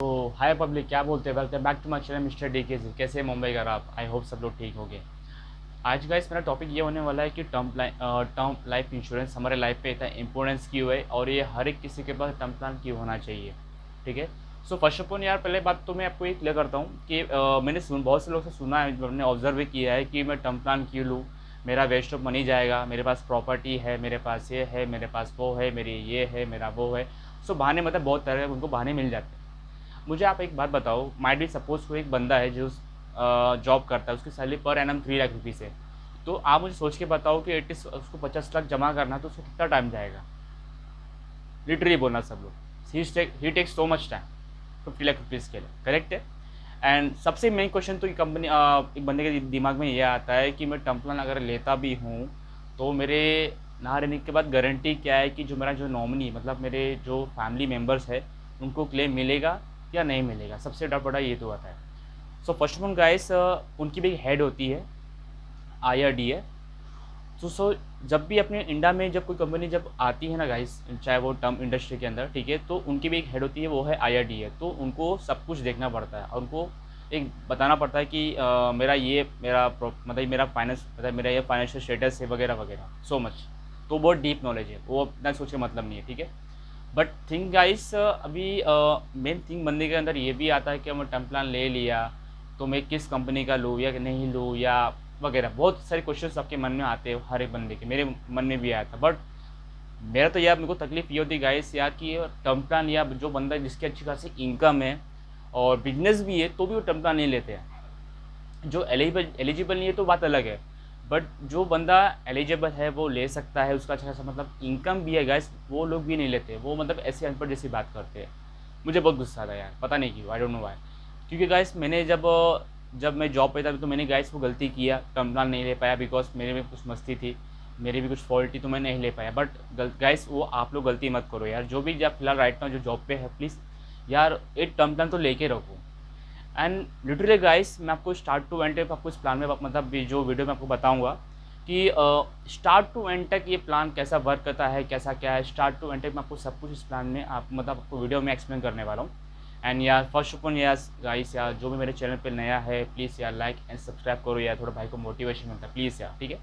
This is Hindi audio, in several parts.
तो हाय पब्लिक, क्या बोलते हैं। Welcome back to my channel mister D K. कैसे हैं मुंबई का आप। आई होप सब लोग ठीक हो गए। आज गाइस मेरा टॉपिक ये होने वाला है कि टर्म लाइफ इंश्योरेंस हमारे लाइफ पे इतना इंपॉर्टेंस क्यों है और ये हर एक किसी के पास टर्म प्लान क्यों होना चाहिए। ठीक है। सो फर्स्ट ऑफ ऑल यार, पहले बात तो मैं आपको ये क्लियर करता हूँ कि मैंने बहुत से लोग से सुना है, मैंने ऑब्जर्व भी किया है कि मैं टर्म प्लान क्यों लूँ। मेरा वेस्ट ऑफ मनी जाएगा, मेरे पास प्रॉपर्टी है, मेरे पास ये है, मेरे पास वो है, मेरी ये है, मेरा वो है। सो बहाने मतलब बहुत तरह के उनको बहाने मिल जाते हैं। मुझे आप एक बात बताओ, माइट बी सपोज कोई एक बंदा है जो जॉब करता है, उसकी salary per annum 3 lakh rupees है। तो आप मुझे सोच के बताओ कि एटलीस्ट उसको 50 लाख जमा करना है तो उसको कितना टाइम जाएगा। लिटरली बोलना सब लोग, ही takes so much time 50 lakh rupees के लिए। करेक्ट है। एंड सबसे मेन क्वेश्चन तो ये कंपनी एक बंदे के दिमाग में ये आता है कि मैं टर्म प्लान अगर लेता भी हूँ तो मेरे ना रहने के बाद गारंटी क्या है कि जो मेरा जो नॉमिनी मतलब मेरे जो फैमिली मेम्बर्स है उनको क्लेम मिलेगा या नहीं मिलेगा। सबसे बड़ा ये तो आता है। So first of all guys, उनकी भी एक हेड होती है, IRD है। सो जब भी अपने इंडिया में जब कोई कंपनी जब आती है ना गाइस, चाहे वो टर्म इंडस्ट्री के अंदर, ठीक है, तो उनकी भी एक हेड होती है, वो है IRD है। तो उनको सब कुछ देखना पड़ता है और उनको एक बताना पड़ता है कि मेरा ये मतलब मेरा फाइनेंस मतलब मेरा ये फाइनेंशियल स्टेटस है वगैरह वगैरह, सो मच। तो बहुत डीप नॉलेज है, वो इतना सोच के मतलब नहीं है। ठीक है। बट थिंग गाइस, अभी मेन थिंग बंदे के अंदर ये भी आता है कि मैं टर्म प्लान ले लिया तो मैं किस कंपनी का लूँ या नहीं लूँ या वगैरह। बहुत सारे क्वेश्चंस आपके मन में आते हैं, हर एक बंदे के, मेरे मन में भी आया था। बट मेरा तो यार, मेरे को तकलीफ ये होती गाइस यार कि टर्म प्लान या जो बंदा जिसकी अच्छी खासी इनकम है और बिजनेस भी है तो भी वो टर्म प्लान नहीं लेते हैं। जो एलिजिबल नहीं है तो बात अलग है। बट जो बंदा एलिजिबल है वो ले सकता है, उसका अच्छा खासा मतलब इनकम भी है गाइस, वो लोग भी नहीं लेते। वो मतलब ऐसे अनपढ़ जैसी बात करते हैं। मुझे बहुत गुस्सा आता है यार, पता नहीं क्यों, आई डोंट नो वाई। क्योंकि गाइस मैंने जब मैं जॉब पे था तो मैंने गाइस वो गलती किया, टर्म प्लान नहीं ले पाया बिकॉज मेरे में कुछ मस्ती थी, मेरी भी कुछ फॉल्ट थी, तो मैं नहीं ले पाया। बट गाइस वो आप लोग गलती मत करो यार। जो भी जब फिलहाल राइट नाउ जो जॉब पे है, प्लीज़ यार एक टर्म प्लान तो लेके रखो। एंड लिटरली गाइस, मैं आपको स्टार्ट टू एंड तक आपको इस प्लान में मतलब जो वीडियो में आपको बताऊंगा कि स्टार्ट टू एंड तक ये प्लान कैसा वर्क करता है, कैसा क्या है। स्टार्ट टू एंड तक मैं आपको सब कुछ इस प्लान में आप मतलब आपको वीडियो में एक्सप्लेन करने वाला हूँ। एंड यार फर्स्ट ऑफ ऑल यार गाइस, यार जो भी मेरे चैनल पे नया है प्लीज़ यार लाइक एंड सब्सक्राइब करो यार, थोड़ा भाई को मोटिवेशन मिलता है प्लीज़ यार। ठीक है।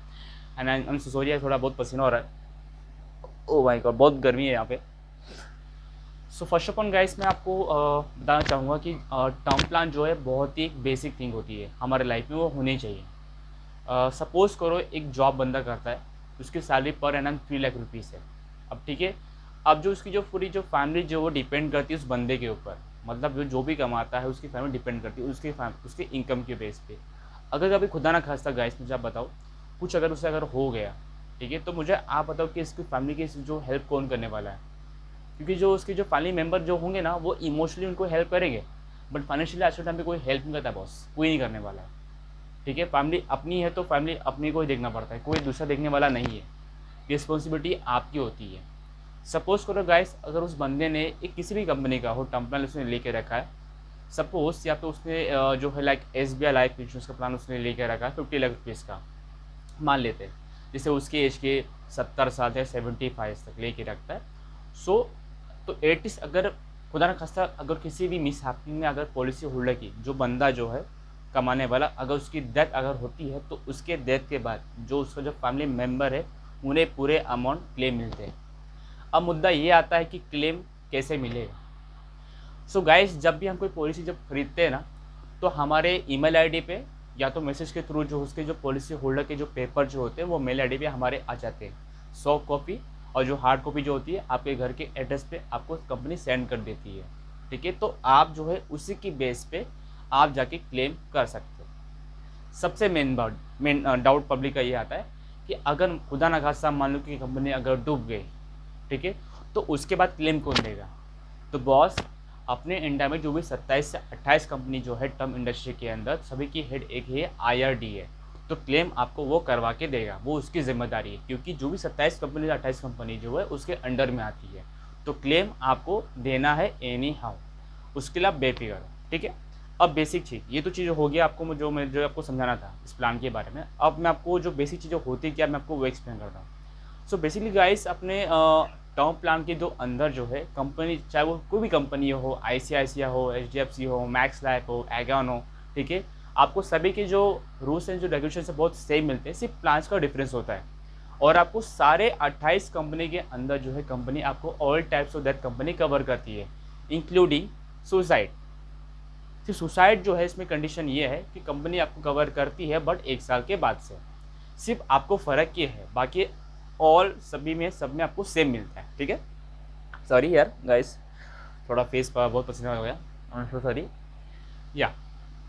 एंड आई एम सॉरी यार, थोड़ा बहुत पसीना हो रहा है। ओ भाई गॉड, बहुत गर्मी है यहाँ पे। So first of all guys, मैं आपको बताना चाहूँगा कि टर्म प्लान जो है बहुत ही एक बेसिक थिंग होती है हमारे लाइफ में, वो होनी चाहिए। सपोज़ करो एक जॉब बंदा करता है, उसकी salary per annum 3 lakh rupees है। अब ठीक है, अब जो उसकी जो पूरी जो फैमिली जो वो डिपेंड करती है उस बंदे के ऊपर, मतलब जो भी कमाता है उसकी फैमिली डिपेंड करती है उसके इनकम के बेस पे। अगर कभी खुदा ना खास्ता गाइस, मुझे आप बताओ कुछ अगर उसे अगर हो गया, ठीक है, तो मुझे आप बताओ कि इसकी फैमिली की जो हेल्प कौन करने वाला है। क्योंकि जो उसके जो फैमिली मेम्बर जो होंगे ना, वो इमोशनली उनको हेल्प करेंगे, बट फाइनेंशियली आज के टाइम पे कोई हेल्प नहीं करता बॉस, कोई नहीं करने वाला है। ठीक है। फैमिली अपनी है तो फैमिली अपनी को ही देखना पड़ता है, कोई दूसरा देखने वाला नहीं है। रिस्पॉन्सिबिलिटी आपकी होती है। सपोज करो गाइस, अगर उस बंदे ने एक किसी भी कंपनी का हो टर्म प्लान उसने लेके रखा है, सपोज या तो उसने जो है लाइक SBI लाइफ इंश्योरेंस का प्लान उसने लेके रखा है 50 लाख रुपीज़ का, मान लेते हैं, जैसे उसके एज के 70 साल या 75 तक लेके रखता है। सो तो एटलीस्ट अगर खुदा न खास्ता अगर किसी भी मिस हैपनिंग में अगर पॉलिसी होल्डर की जो बंदा जो है कमाने वाला, अगर उसकी डेथ अगर होती है तो उसके डेथ के बाद जो उसका जो फैमिली मेम्बर है उन्हें पूरे अमाउंट क्लेम मिलते हैं। अब मुद्दा ये आता है कि क्लेम कैसे मिलेगा। सो गाइस, जब भी हम कोई पॉलिसी जब खरीदते हैं ना, तो हमारे ईमेल आईडी पे या तो मैसेज के थ्रू जो उसके जो पॉलिसी होल्डर के जो पेपर जो होते हैं वो मेल आईडी पे हमारे आ जाते हैं, सॉफ्ट कॉपी। और जो हार्ड कॉपी जो होती है आपके घर के एड्रेस पे आपको कंपनी सेंड कर देती है। ठीक है। तो आप जो है उसी की बेस पे आप जाके क्लेम कर सकते हो। सबसे मेन डाउट पब्लिक का ये आता है कि अगर खुदा ना खास्ता मान लो कि कंपनी अगर डूब गई, ठीक है, तो उसके बाद क्लेम कौन देगा। तो बॉस, अपने इंडिया में जो भी 27 से 28 कंपनी जो है टर्म इंडस्ट्री के अंदर, सभी की हेड एक ही IRD है। तो क्लेम आपको वो करवा के देगा, वो उसकी जिम्मेदारी है, क्योंकि जो भी 27 कंपनी 28 कंपनी जो है उसके अंडर में आती है। तो क्लेम आपको देना है एनी हाउ, उसके लिए आप बेफिक्र हो। ठीक है। अब बेसिक चीज़ ये तो चीज़ हो गया आपको, जो आपको समझाना था इस प्लान के बारे में। अब मैं आपको जो बेसिक चीज़ें होती क्या, मैं आपको वो एक्सप्लेन करता हूँ। सो बेसिकली गाइस, अपने टर्म प्लान के जो अंदर जो है कंपनी, चाहे वो कोई भी कंपनी हो, आईसीआईसीआई हो, एचडीएफसी हो, मैक्स लाइफ हो, एगॉन हो, ठीक है, आपको सभी के जो रूल्स एंड जो रेगुलेशन है बहुत सेम मिलते हैं, सिर्फ प्लान्स का डिफरेंस होता है। और आपको सारे 28 कंपनी के अंदर जो है कंपनी आपको all types of that company cover करती है, इंक्लूडिंग सुसाइड। सिर्फ सुसाइड जो है इसमें कंडीशन ये है कि कंपनी आपको कवर करती है बट 1 साल के बाद से। सिर्फ आपको फ़र्क ये है, बाकी ऑल सभी में सब में आपको सेम मिलता है, ठीक है। सॉरी यार गाइस, थोड़ा फेस पर बहुत पसीना हो गया, आई एम सो सॉरी। या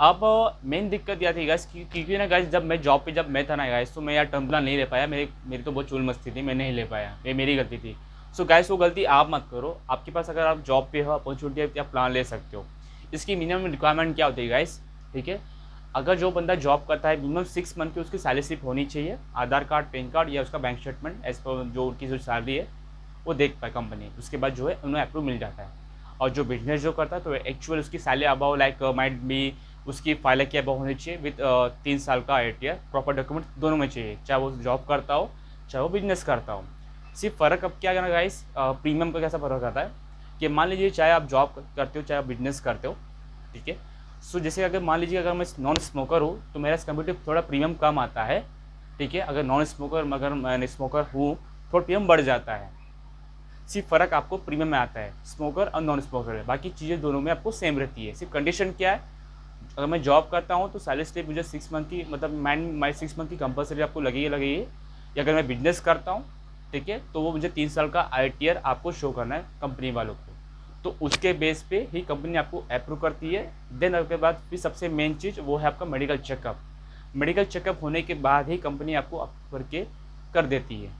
अब मेन दिक्कत यह थी गाइस क्योंकि ना गाइस जब मैं जॉब पे जब मैं था ना गाइस, तो मैं यार टर्म प्लान नहीं ले पाया, मेरी तो बहुत चुल मस्ती थी, मैं नहीं ले पाया, ये मेरी गलती थी। सो गाइस वो गलती आप मत करो, आपके पास अगर आप जॉब पे हो, अपॉर्चुनिटी है, आप प्लान ले सकते हो। इसकी मिनिमम रिक्वायरमेंट क्या होती है गाइस, ठीक है, अगर जो बंदा जॉब करता है मिनिमम 6 मंथ की उसकी सैलरी स्लिप होनी चाहिए, आधार कार्ड, पैन कार्ड या उसका बैंक स्टेटमेंट एज पर जो उनकी जो सैलरी है वो देख पाए कंपनी, उसके बाद जो है उन्हें अप्रूव मिल जाता है। और जो बिजनेस जो करता है तो एक्चुअल उसकी salary about like might be उसकी फाइल की अबाउ होनी चाहिए विद 3 साल का ITR, प्रॉपर डॉक्यूमेंट दोनों में चाहिए, चाहे वो जॉब करता हो चाहे वो बिजनेस करता हो। सिर्फ फ़र्क अब क्या करना गाइस, प्रीमियम का कैसा फ़र्क आता है कि मान लीजिए चाहे आप जॉब करते हो चाहे आप बिजनेस करते हो, ठीक है। सो जैसे अगर मान लीजिए अगर मैं नॉन स्मोकर हूँ तो मेरा कंपेटिव थोड़ा प्रीमियम कम आता है, ठीक है। अगर नॉन स्मोकर अगर मैं स्मोकर हूँ थोड़ा प्रीमियम बढ़ जाता है। सिर्फ फ़र्क आपको प्रीमियम में आता है स्मोकर और नॉन स्मोकर में, बाकी चीज़ें दोनों में आपको सेम रहती है। सिर्फ कंडीशन क्या है, अगर मैं जॉब करता हूँ तो सैलरी स्लिप मुझे 6 मंथ की, मतलब माई 6 मंथ की कंपलसरी आपको लगेगी। या अगर मैं बिजनेस करता हूँ, ठीक है, तो वो मुझे 3 साल का ITR आपको शो करना है कंपनी वालों को, तो उसके बेस पे ही कंपनी आपको अप्रूव करती है। देन उसके बाद फिर सबसे मेन चीज़ वो है आपका मेडिकल चेकअप। मेडिकल चेकअप होने के बाद ही कंपनी आपको अप्रूव करके कर देती है।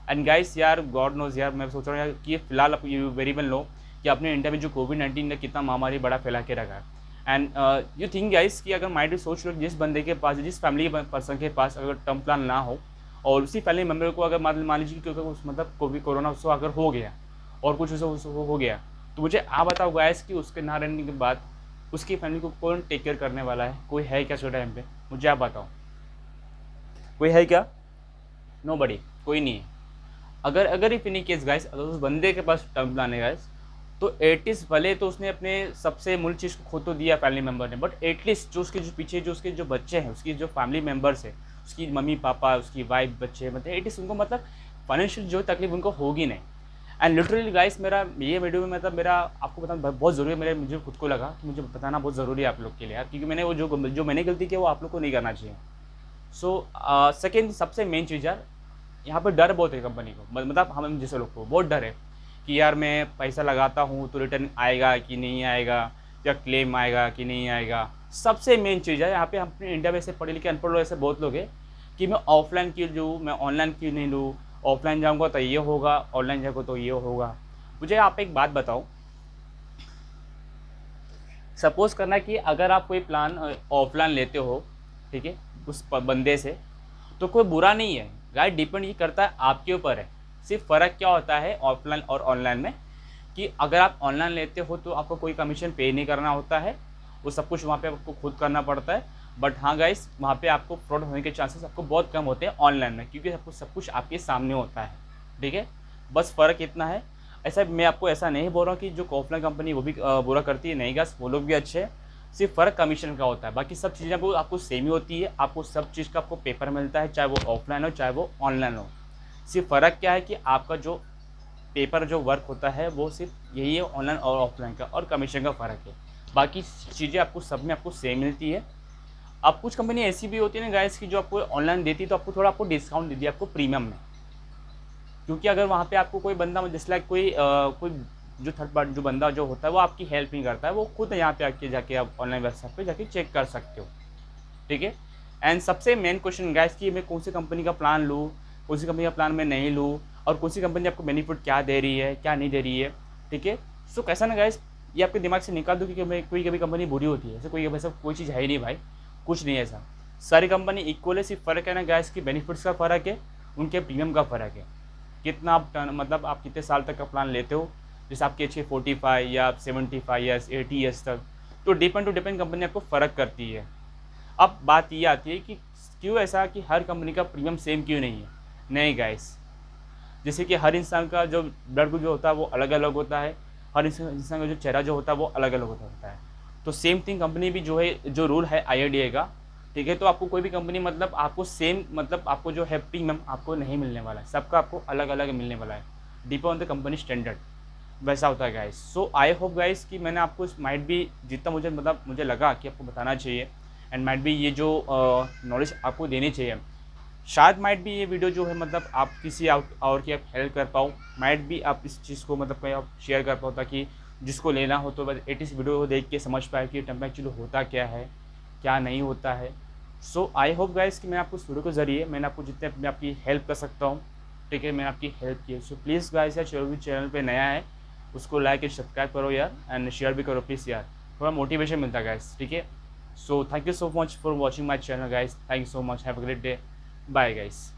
एंड गाइस यार गॉड नोज यार, मैं सोच रहा हूँ कि फिलहाल आप यू वेरी वेल नो कि अपने इंडिया में जो कोविड-19 ने कितना महामारी बड़ा फैला के रखा है। एंड यू थिंक गाइस कि अगर माइंड सोच लो जिस बंदे के पास, जिस फैमिली पर्सन के पास अगर टर्म प्लान ना हो और उसी फैमिली मेम्बर को अगर मान लीजिए क्योंकि उस मतलब कोविड कोरोना उसको अगर हो गया और कुछ उसे हो गया, तो मुझे आप बताओ गाइस कि उसके ना रहने के बाद उसकी फैमिली को कौन टेक केयर करने वाला है? कोई है क्या उस टाइम पे? मुझे आप बताओ, कोई है क्या? नोबडी, कोई नहीं है। अगर अगर इफ एनी केस गाइस, अगर उस बंदे के पास टर्म प्लान है गाइस, तो एटलीस्ट भले तो उसने अपने सबसे मूल चीज़ को खो तो दिया फैमिली मेम्बर ने, बट एटलीस्ट जो उसके जो पीछे जो उसके जो बच्चे हैं, उसकी जो फैमिली मेम्बर्स है, उसकी मम्मी पापा, उसकी वाइफ, बच्चे, मतलब एटलीस्ट उनको मतलब फाइनेंशियल जो तकलीफ उनको होगी नहीं। एंड लिटरली गाइस मेरा ये वीडियो में मतलब मेरा आपको बताना बहुत ज़रूरी है, मुझे खुद को लगा कि मुझे बताना बहुत ज़रूरी है आप लोग के लिए यार, क्योंकि मैंने वो जो मैंने गलती की वो आप लोग को नहीं करना चाहिए। सो सेकेंड सबसे मेन चीज़ यार, यहाँ पर डर बहुत है कंपनी को, मतलब हम जैसे लोग को बहुत डर है कि यार मैं पैसा लगाता हूँ तो रिटर्न आएगा कि नहीं आएगा, या क्लेम आएगा कि नहीं आएगा। सबसे मेन चीज़ है यहाँ पे, हम अपने इंडिया में ऐसे पढ़े लिखे अनपढ़ लोग ऐसे बहुत लोग हैं कि मैं ऑफलाइन क्यों लूँ, मैं ऑनलाइन क्यों नहीं लूँ, ऑफलाइन जाऊँगा तो ये होगा, ऑनलाइन जाऊँगा तो ये होगा। मुझे आप एक बात बताओ, सपोज़ करना कि अगर आप कोई प्लान ऑफलाइन लेते हो, ठीक है, उस बंदे से, तो कोई बुरा नहीं है गाइस, डिपेंड ये करता है आपके ऊपर है। सिर्फ फ़र्क क्या होता है ऑफलाइन और ऑनलाइन में, कि अगर आप ऑनलाइन लेते हो तो आपको कोई कमीशन पे नहीं करना होता है, वो सब कुछ वहाँ पे आपको खुद करना पड़ता है। बट हाँ गाइस, वहाँ पे आपको फ्रॉड होने के चांसेस आपको बहुत कम होते हैं ऑनलाइन में, क्योंकि आपको सब कुछ आपके सामने होता है, ठीक है। बस फ़र्क इतना है। ऐसा मैं आपको ऐसा नहीं बोल रहा हूँ कि जो ऑफलाइन कंपनी वो भी बुरा करती है, नहीं गाइस, वो लोग भी अच्छे हैं। सिर्फ फ़र्क कमीशन का होता है, बाकी सब चीज़ें आपको सेम ही होती है। आपको सब चीज़ का आपको पेपर मिलता है, चाहे वो ऑफलाइन हो चाहे वो ऑनलाइन हो। सिर्फ फ़र्क क्या है कि आपका जो पेपर जो वर्क होता है वो सिर्फ यही है, ऑनलाइन और ऑफलाइन का, और कमीशन का फ़र्क है। बाकी चीज़ें आपको सब में आपको सेम मिलती है। अब कुछ कंपनी ऐसी भी होती है ना गाइस की जो आपको ऑनलाइन देती है तो आपको थोड़ा आपको डिस्काउंट दे दिया आपको प्रीमियम में, क्योंकि अगर वहाँ पे आपको कोई बंदा जैसे लाइक कोई जो थर्ड पार्टी जो बंदा जो होता है वो आपकी हेल्प नहीं करता है, वो खुद यहाँ पे आके जाके आप ऑनलाइन वेबसाइट पे जाके चेक कर सकते हो, ठीक है। एंड सबसे मेन क्वेश्चन गाइस कि मैं कौन सी कंपनी का प्लान लूँ, कौन सी कंपनी का प्लान मैं नहीं लूँ, और कौन सी कंपनी आपको बेनिफिट क्या दे रही है क्या नहीं दे रही है, ठीक है। सो कैसा ना गाइस, ये आपके दिमाग से निकाल दो कि मैं कोई कभी कंपनी बुरी होती है, ऐसे कोई चीज़ है ही नहीं भाई, कुछ नहीं है ऐसा। सारी कंपनी इक्वल है, सिर्फ फ़र्क है ना गाइस की बेनिफिट्स का फ़र्क है, उनके प्रीमियम का फ़र्क है, कितना आप मतलब आप कितने साल तक का प्लान लेते हो। जैसे आपकी अच्छी 45 या 75 ईयर्स 80 ईयर्स तक, तो डिपेंड कंपनी आपको फ़र्क करती है। अब बात ये आती है कि क्यों ऐसा कि हर कंपनी का प्रीमियम सेम क्यों नहीं है? नहीं गाइस, जैसे कि हर इंसान का जो ब्लड ग्रुप जो होता है वो अलग अलग होता है, हर इंसान का जो चेहरा जो होता है वो अलग अलग होता है। तो सेम थिंग कंपनी भी जो है, जो रूल है IRDA का, ठीक है, तो आपको कोई भी कंपनी मतलब आपको सेम मतलब आपको जो है प्रीमियम आपको नहीं मिलने वाला है, सबका आपको अलग अलग मिलने वाला है, depend on the company standard, वैसा होता है guys. So I hope guys कि मैंने आपको माइट भी जितना मुझे मतलब मुझे लगा कि आपको बताना चाहिए, एंड माइट भी ये जो नॉलेज आपको देनी चाहिए, शायद माइट भी ये वीडियो जो है मतलब आप किसी और की आप हेल्प कर पाओ, माइट भी आप इस चीज़ को मतलब कहीं आप शेयर कर पाओ, ताकि जिसको लेना हो तो बस एटलीस्ट वीडियो को देख के समझ पाए कि टेम्पल एक्चुअली होता क्या है, क्या नहीं होता है। सो आई होप गाइस कि मैं आपको इस वीडियो के ज़रिए मैंने आपको जितने मैं आपकी हेल्प कर सकता हूँ, ठीक है, मैंने आपकी हेल्प की है। सो प्लीज़ गाइस यार, जो भी चैनल पे नया है उसको लाइक एंड सब्सक्राइब करो यार, एंड शेयर भी करो प्लीज़ यार, थोड़ा मोटिवेशन मिलता है गाइस, ठीक है। So thank you so much for watching my channel guys, thank you so much, have a great day, bye guys.